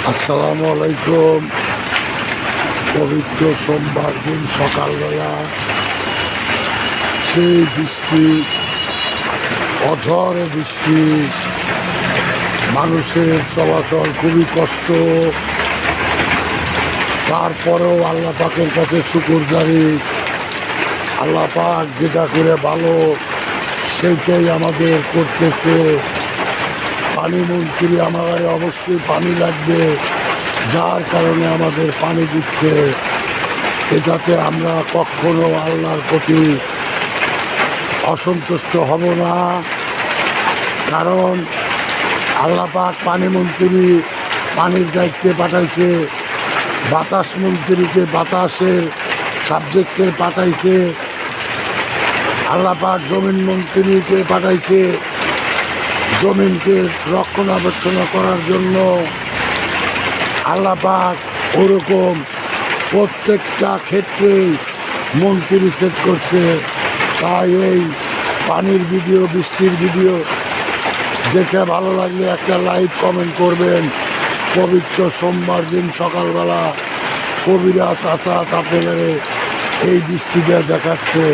আসসালামু আলাইকুম। পবিত্র সোমবার দিন সকালবেলা সেই বৃষ্টি, অঝড়ে বৃষ্টি, মানুষের চলাচল খুবই কষ্ট। তারপরেও আল্লাহ পাকের কাছে শুকরজারি, আল্লাহ পাক যেটা করে ভালো সেইটাই আমাদের করতেছে। পানি মন্ত্রী আমাদের অবশ্যই পানি লাগবে, যার কারণে আমাদের পানি দিচ্ছে। এটাতে আমরা কখনো আল্লাহর প্রতি অসন্তুষ্ট হব না, কারণ আল্লাহ পাক পানি মন্ত্রী পানির দায়িত্বে পাঠাইছে, বাতাস মন্ত্রীকে বাতাসের সাবজেক্টে পাঠাইছে, আল্লাহ পাক জমিন মন্ত্রীকে পাঠাইছে জমিনকে রক্ষণাবেক্ষণ করার জন্য। আল্লাহ পাক ওরকম প্রত্যেকটা ক্ষেত্রেই মন্ত্রী সেট করছে। তাই এই পানির ভিডিও, বৃষ্টির ভিডিও দেখে ভালো লাগলে একটা লাইক কমেন্ট করবেন। পবিত্র সোমবার দিন সকালবেলা কবিরাজ আসাদ আপনাদের এই বৃষ্টিটা দেখাচ্ছে।